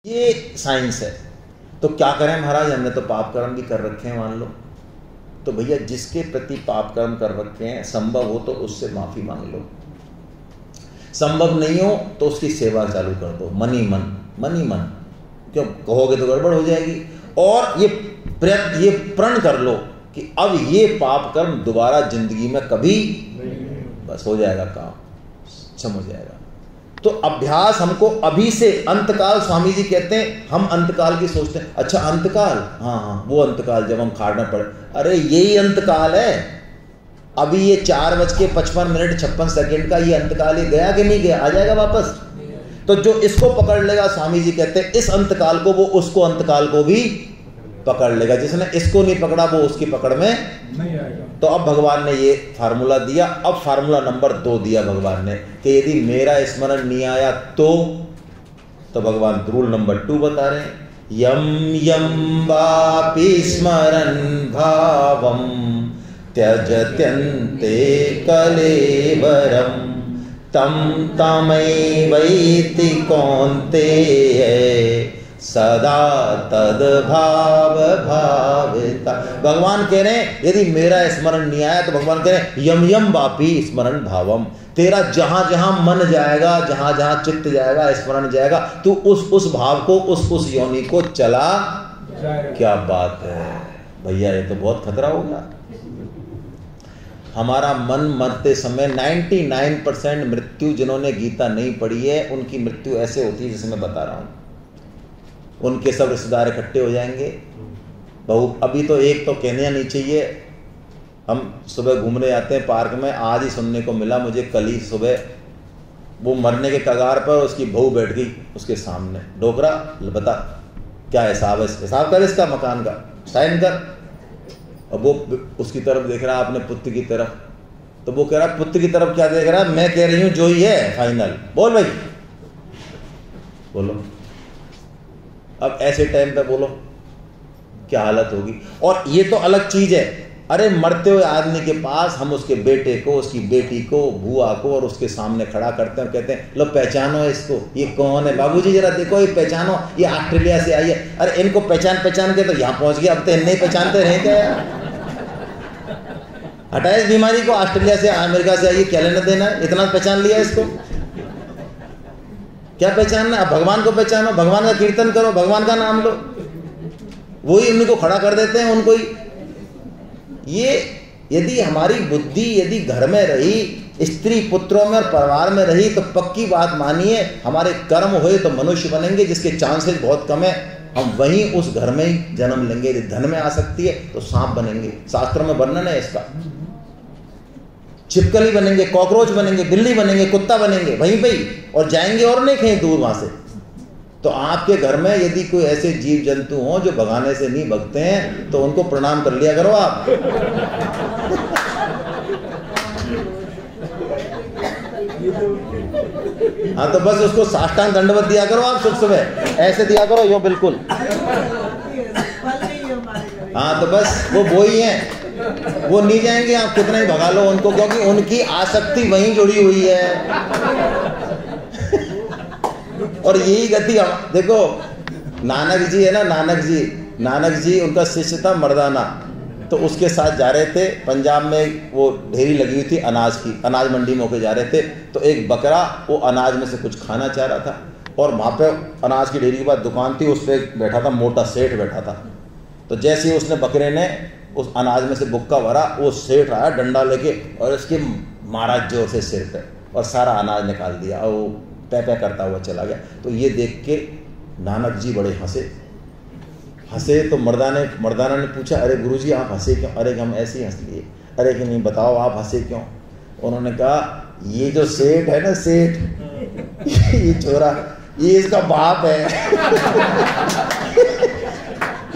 ये साइंस है। तो क्या करें महाराज, हमने तो पाप कर्म भी कर रखे हैं मान लो। तो भैया जिसके प्रति पाप कर्म कर रखे हैं, संभव हो तो उससे माफी मांग लो, संभव नहीं हो तो उसकी सेवा चालू कर दो, मन ही मन। क्यों कहोगे तो गड़बड़ हो जाएगी। और ये प्रण कर लो कि अब ये पाप कर्म दोबारा जिंदगी में कभी, बस हो जाएगा काम, क्षम हो जाएगा। तो अभ्यास हमको अभी से, अंतकाल स्वामी जी कहते हैं, हम अंतकाल की सोचते हैं, अच्छा अंतकाल, हाँ वो अंतकाल जब हम खाड़ना पड़े, अरे यही अंतकाल है। अभी ये 4:55 का ये अंतकाल, ये गया कि नहीं गया, आ जाएगा वापस। तो जो इसको पकड़ लेगा, स्वामी जी कहते हैं इस अंतकाल को, वो उसको अंतकाल को भी पकड़ लेगा। जिसने इसको नहीं पकड़ा वो उसकी पकड़ में नहीं आएगा। तो अब भगवान ने ये फार्मूला दिया। अब फार्मूला नंबर 2 दिया भगवान ने कि यदि मेरा स्मरण नहीं आया तो भगवान रूल नंबर 2 बता रहे हैं, यम यम वापि स्मरन् भावम त्यजत्यन्ते कलेवरम तम तमैवैति कौन्तेय सदा तद्भाव भाविता। भगवान कह रहे हैं यदि मेरा स्मरण नहीं आया तो भगवान कह रहे हैं यम यम वापि स्मरण भावम, तेरा जहां जहां मन जाएगा, जहां जहां चित्त जाएगा, स्मरण जाएगा, तू उस भाव को, उस योनि को चला जाएगा। क्या बात है भैया, ये तो बहुत खतरा होगा। हमारा मन मरते समय 99% मृत्यु, जिन्होंने गीता नहीं पढ़ी है उनकी मृत्यु ऐसे होती है जैसे मैं बता रहा हूं। उनके सब रिश्तेदार इकट्ठे हो जाएंगे। बहु अभी तो एक तो कहने नहीं चाहिए, हम सुबह घूमने जाते हैं पार्क में, आज ही सुनने को मिला मुझे, कल ही सुबह वो मरने के कगार पर उसकी बहू बैठ गई उसके सामने, डोकरा बता क्या हिसाब है, हिसाब कर इसका मकान का, साइन कर। और वो उसकी तरफ देख रहा है, अपने पुत्र की तरफ। तो वो कह रहा पुत्र की तरफ क्या देख रहा है, मैं कह रही हूं जो ही है फाइनल, बोल भाई बोलो। अब ऐसे टाइम पे बोलो क्या हालत होगी। और ये तो अलग चीज है, अरे मरते हुए आदमी के पास हम उसके बेटे को, उसकी बेटी को, बुआ को और उसके सामने खड़ा करते हैं, कहते हैं लो पहचानो इसको, ये कौन है, बाबूजी जरा देखो ये पहचानो, ये ऑस्ट्रेलिया से आई है। अरे इनको पहचान के तो यहाँ पहुंच गया, अब तो नहीं पहचानते रहे क्या यार। हटाए इस बीमारी को, ऑस्ट्रेलिया से अमेरिका से आई है, क्या लेना देना है, इतना पहचान लिया इसको, क्या पहचानना। अब भगवान को पहचानो, भगवान का कीर्तन करो, भगवान का नाम लो, वही उनको खड़ा कर देते हैं उनको ही। ये यदि हमारी बुद्धि यदि घर में रही, स्त्री पुत्रों में और परिवार में रही, तो पक्की बात मानिए हमारे कर्म हुए तो मनुष्य बनेंगे, जिसके चांसेस बहुत कम है हम वहीं उस घर में ही जन्म लेंगे। यदि धन में आ सकती है तो सांप बनेंगे, शास्त्रों में वर्णन है इसका, छिपकली बनेंगे, कॉकरोच बनेंगे, बिल्ली बनेंगे, कुत्ता बनेंगे, वहीं पे ही, और जाएंगे और नहीं कहीं दूर वहां से। तो आपके घर में यदि कोई ऐसे जीव जंतु हों जो भगाने से नहीं भगते हैं तो उनको प्रणाम कर लिया करो आप। हाँ तो बस उसको साष्टांग दंडवत दिया करो आप, सुबह ऐसे दिया करो यो बिल्कुल। हाँ तो बस वो ही है, वो नहीं जाएंगे, आप कितना ही भगा लो उनको, क्योंकि उनकी आसक्ति वहीं जुड़ी हुई है। और यही गति देखो, नानक जी है ना, नानक जी उनका शिष्य था मर्दाना। तो उसके साथ जा रहे थे पंजाब में, वो ढेरी लगी हुई थी अनाज की, अनाज मंडी में होकर जा रहे थे। तो एक बकरा वो अनाज में से कुछ खाना चाह रहा था, और वहाँ पे अनाज की ढेरी के बाद दुकान थी, उस पर बैठा था मोटा सेठ बैठा था। तो जैसे ही उसने बकरे ने उस अनाज में से बुक्का भरा, वो सेठ आया डंडा लेके और उसके मारा जोर से सिर पे, और सारा अनाज निकाल दिया, और वो पै करता हुआ चला गया। तो ये देख के नानक जी बड़े हंसे। तो मर्दाना ने पूछा, अरे गुरुजी आप हंसे क्यों? अरे हम ऐसे ही हंस लिए। अरे कि नहीं बताओ आप हंसे क्यों? उन्होंने कहा ये जो सेठ है ना, सेठ ये छोरा, ये इसका बाप है।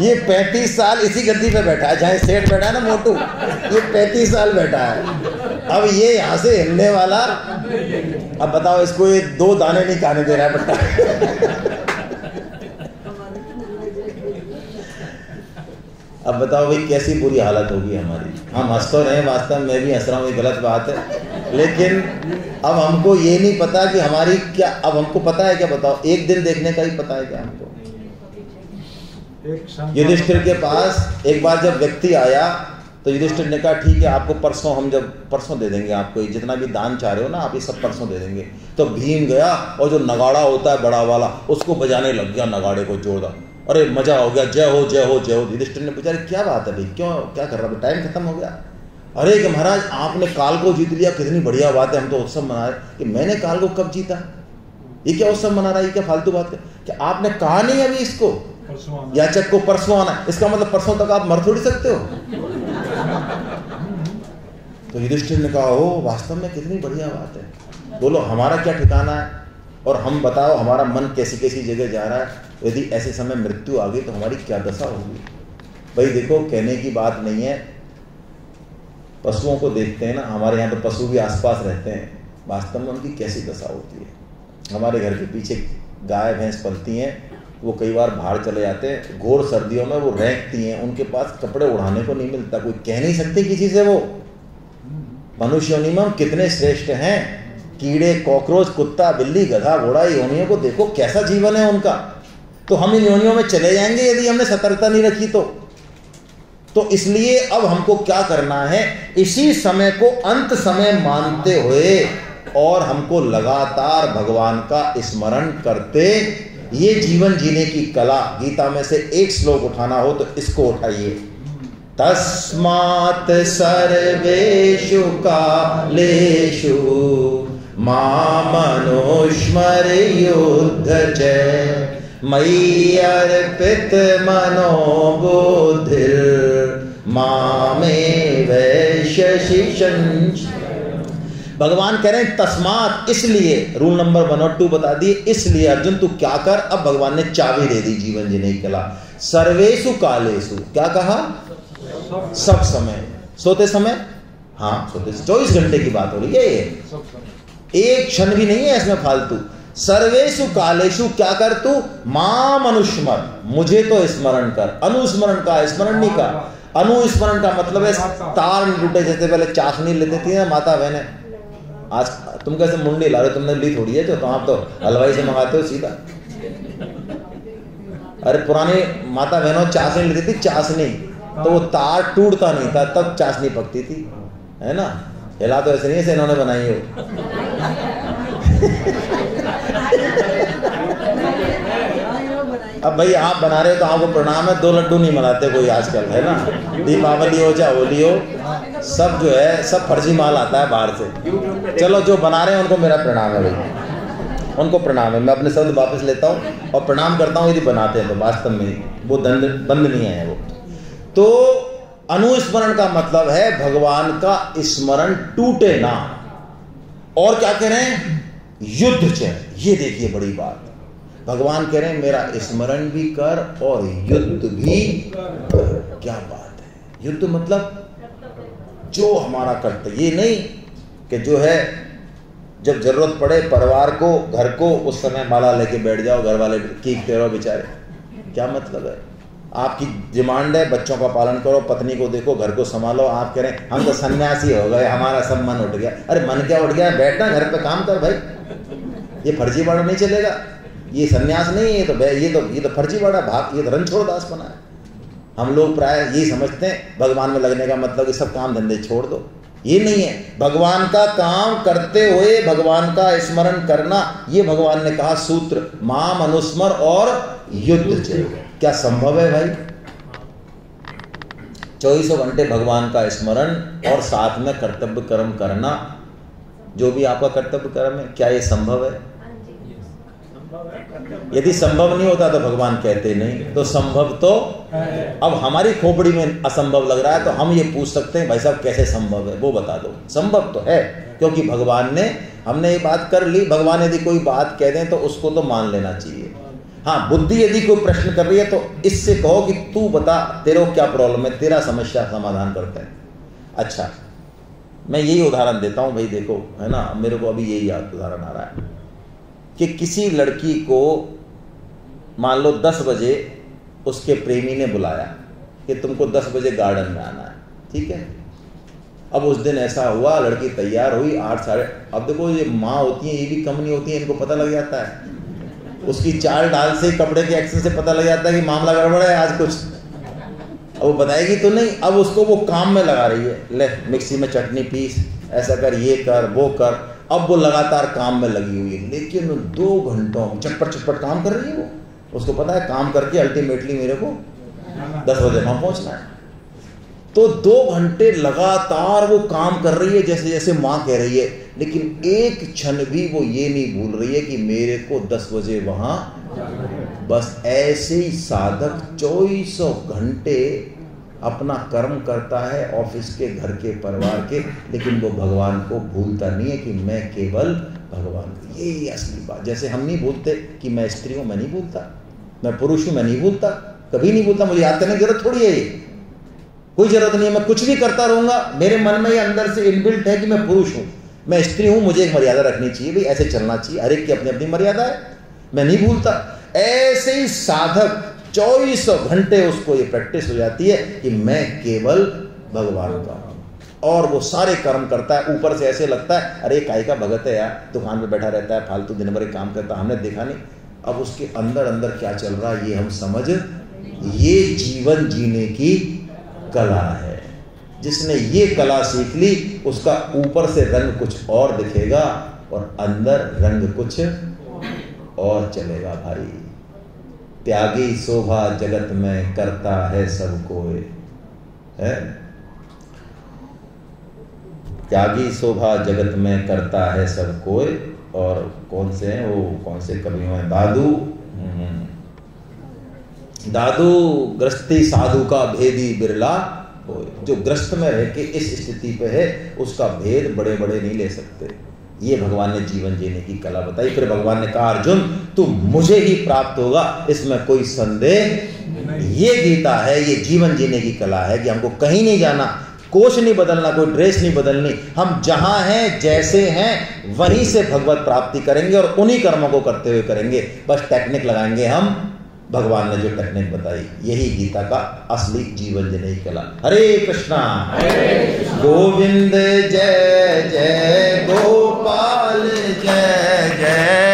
ये 35 साल इसी गद्दी पे बैठा है, जहाँ सेठ बैठा है ना मोटू, ये 35 साल बैठा है। अब ये यहाँ से हिलने वाला, अब बताओ इसको ये 2 दाने नहीं खाने दे रहा है बेटा। अब बताओ भाई कैसी बुरी हालत होगी हमारी। हम हंस तो रहे, वास्तव में मैं भी हंस रहा हूँ, ये गलत बात है, लेकिन अब हमको ये नहीं पता कि हमारी क्या, अब हमको पता है क्या, बताओ एक दिन देखने का ही पता है क्या हमको? युधिष्ठिर के पास एक बार जब व्यक्ति आया तो युधिष्ठिर ने कहा ठीक है, आपको परसों दे देंगे, आपको जितना भी दान चाह रहे हो ना आप ये सब परसों दे देंगे। तो भीम गया और जो नगाड़ा होता है बड़ा वाला उसको बजाने लग गया, नगाड़े को जोरदार। अरे मजा हो गया, जय हो जय हो जय हो। युधिष्ठिर ने पूछा क्या बात है भाई, क्यों क्या कर रहा है, टाइम खत्म हो गया? अरे कि महाराज आपने काल को जीत लिया, कितनी बढ़िया बात है, हम तो उत्सव मना रहे। कि मैंने काल को कब जीता, ये क्या उत्सव मना रहा है, ये क्या फालतू बात है, क्या आपने कहा नहीं अभी इसको याचक को परसों आना, इसका मतलब परसों तक आप मर थोड़ी सकते हो। तो युधिष्ठिर ने कहा ओ वास्तव में कितनी बढ़िया बात है, बोलो हमारा क्या ठिकाना है और हम बताओ हमारा मन कैसी कैसी जगह जा रहा है, यदि ऐसे समय मृत्यु आ गई तो हमारी क्या दशा होगी। भाई देखो कहने की बात नहीं है, पशुओं को देखते हैं ना, हमारे यहाँ तो पशु भी आसपास रहते हैं, वास्तव में उनकी कैसी दशा होती है। हमारे घर के पीछे गाय भैंस पलती हैं, वो कई बार बाहर चले जाते हैं, घोर सर्दियों में वो रेंगती हैं, उनके पास कपड़े उड़ाने को नहीं मिलता, कोई कह नहीं सकते किसी से वो मनुष्य योनि में हम कितने श्रेष्ठ हैं। कीड़े कॉकरोच कुत्ता बिल्ली गधा घोड़ा योनियों को देखो कैसा जीवन है उनका, तो हम इन योनियों में चले जाएंगे यदि हमने सतर्कता नहीं रखी तो इसलिए अब हमको क्या करना है, इसी समय को अंत समय मानते हुए और हमको लगातार भगवान का स्मरण करते ये जीवन जीने की कला। गीता में से एक श्लोक उठाना हो तो इसको उठाइए, तस्मात् सर्वेषु कालेषु मामनुस्मर युद्धचे मयि अर्पित मनो बुद्धिर् मामे वैश्यसि संच। भगवान कह रहे हैं तस्मात इसलिए, रूल नंबर 1 और 2 बता दिए, इसलिए अर्जुन तू क्या कर। अब भगवान ने चाबी दे दी जीवन जीने की कला। सर्वेषु कालेषु क्या कहा, सब समय, सोते समय, हाँ सोते 24 घंटे की बात हो रही है, ये एक क्षण भी नहीं है इसमें फालतू। सर्वेषु कालेषु क्या कर तू, माम अनुस्मर, मुझे तो स्मरण कर। अनुस्मरण का स्मरण नहीं कर, अनुस्मरण का मतलब है तार टूटे, जैसे पहले चाशनी लेते थी ना माता बहने, आज तुम कैसे मुंडी ला रहे हो, तुमने ली थोड़ी है जो, तो आप तो हलवाई से मंगाते हो सीधा। अरे पुरानी माता बहनों चाशनी लेती थी, चाशनी, तो वो तार टूटता नहीं था, तब चाशनी पकती थी, है ना। हिला तो ऐसे नहीं से इन्होंने बनाई हो। अब भाई आप बना रहे हो तो आपको प्रणाम है, 2 लड्डू नहीं बनाते कोई आजकल, है ना। दीपावली हो चाहे होली हो, सब जो है सब फर्जी माल आता है बाहर से। चलो जो बना रहे हैं उनको मेरा प्रणाम है भाई, उनको प्रणाम है, मैं अपने शब्द वापस लेता हूँ और प्रणाम करता हूँ यदि बनाते हैं तो, वास्तव में वो बंद नहीं है वो। तो अनुस्मरण का मतलब है भगवान का स्मरण टूटे ना। और क्या कह रहे हैं, युद्ध च, ये देखिए बड़ी बात, भगवान कह रहे हैं मेरा स्मरण भी कर और युद्ध भी कर। क्या बात है, युद्ध मतलब जो हमारा कर्तव्य, ये नहीं कि जो है जब जरूरत पड़े परिवार को घर को उस समय माला लेके बैठ जाओ, घर वाले कीकते रहो बेचारे, क्या मतलब है। आपकी डिमांड है बच्चों का पालन करो, पत्नी को देखो, घर को संभालो, आप कह रहे हैं हम तो सन्यासी हो गए, हमारा सब मन उठ गया। अरे मन क्या उठ गया, बैठना घर पे काम कर भाई, ये फर्जी बाड़ा नहीं चलेगा, ये सन्यास नहीं है, ये तो फर्जी बाड़ा भाग, ये तो रणछोड़ दास बना है। हम लोग प्राय यही समझते हैं भगवान में लगने का मतलब कि सब काम धंधे छोड़ दो, ये नहीं है। भगवान का काम करते हुए भगवान का स्मरण करना, ये भगवान ने कहा सूत्र, माम अनुस्मर और युद्ध च। क्या संभव है भाई, 24 घंटे भगवान का स्मरण और साथ में कर्तव्य कर्म करना, जो भी आपका कर्तव्य कर्म है, क्या ये संभव है? यदि संभव नहीं होता तो भगवान कहते नहीं, तो संभव तो अब हमारी खोपड़ी में असंभव लग रहा है, तो हम ये पूछ सकते हैं भाई साहब कैसे संभव है, वो बता दो। संभव तो है, क्योंकि भगवान ने, हमने ये बात कर ली, भगवान यदि कोई बात कह दें तो उसको तो मान लेना चाहिए। हाँ, बुद्धि यदि कोई प्रश्न कर रही है तो इससे कहो कि तू बता तेरे क्या प्रॉब्लम है, तेरा समस्या समाधान करते हैं। अच्छा, मैं यही उदाहरण देता हूँ भाई, देखो है ना, मेरे को अभी यही याद उदाहरण आ रहा है कि किसी लड़की को मान लो 10 बजे उसके प्रेमी ने बुलाया कि तुमको 10 बजे गार्डन में आना है, ठीक है। अब उस दिन ऐसा हुआ, लड़की तैयार हुई 8 साढ़े, अब देखो ये माँ होती है, ये भी कम नहीं होती है, इनको पता लग जाता है उसकी चाल डाल से, कपड़े के एक्शन से पता लग जाता है कि मामला गड़बड़ है आज कुछ। अब वो बताएगी तो नहीं, अब उसको वो काम में लगा रही है, ले मिक्सी में चटनी पीस, ऐसा कर, ये कर, वो कर। अब वो लगातार काम में लगी हुई है, लेकिन 2 घंटों चटपट चटपट काम कर रही है वो। उसको पता है काम करके अल्टीमेटली मेरे को 10 बजे वहां पहुंचना है। तो 2 घंटे लगातार वो काम कर रही है, जैसे जैसे माँ कह रही है, लेकिन एक क्षण भी वो ये नहीं भूल रही है कि मेरे को 10 बजे वहां। बस ऐसे ही साधक 24 घंटे अपना कर्म करता है, ऑफिस के, घर के, परिवार के, लेकिन वो भगवान को भूलता नहीं है कि मैं केवल भगवान। ये असली बात। जैसे हम नहीं भूलते कि मैं स्त्री हूं, मैं नहीं भूलता, मैं पुरुष हूं, मैं नहीं भूलता, कभी नहीं भूलता। मुझे याद करने की जरूरत थोड़ी है, ये कोई जरूरत नहीं है। मैं कुछ भी करता रहूंगा, मेरे मन में ये अंदर से इनबिल्ट है कि मैं पुरुष हूं, मैं स्त्री हूं, मुझे एक मर्यादा रखनी चाहिए, भाई ऐसे चलना चाहिए, हर एक की अपनी अपनी मर्यादा है, मैं नहीं भूलता। ऐसे ही साधक 24 घंटे उसको ये प्रैक्टिस हो जाती है कि मैं केवल भगवान का हूं, और वो सारे कर्म करता है। ऊपर से ऐसे लगता है अरे काहे का भगत है यार, दुकान पे बैठा रहता है, फालतू दिन भर काम करता, हमने देखा नहीं। अब उसके अंदर अंदर क्या चल रहा है ये हम समझ, ये जीवन जीने की कला है। जिसने ये कला सीख ली उसका ऊपर से रंग कुछ और दिखेगा और अंदर रंग कुछ और चलेगा भाई। त्यागी शोभा जगत में करता है सब कोई, है त्यागी शोभा जगत में करता है सब कोई। और कौन से हैं वो, कौन से कवि हैं, दादू गृहस्थी साधु का भेदी बिरला। जो ग्रस्त में रह के इस स्थिति पे है उसका भेद बड़े बड़े नहीं ले सकते। ये भगवान ने जीवन जीने की कला बताई। फिर भगवान ने कहा अर्जुन तू मुझे ही प्राप्त होगा, इसमें कोई संदेह। ये गीता है, ये जीवन जीने की कला है कि हमको कहीं नहीं जाना, कोश नहीं बदलना, कोई ड्रेस नहीं बदलनी, हम जहां हैं जैसे हैं वहीं से भगवत प्राप्ति करेंगे और उन्हीं कर्मों को करते हुए करेंगे। बस टेक्निक लगाएंगे हम, भगवान ने जो टेक्निक बताई, यही गीता का असली जीवन जीने की कला। हरे कृष्णा गोविंद जय जय गोपाल जय जय।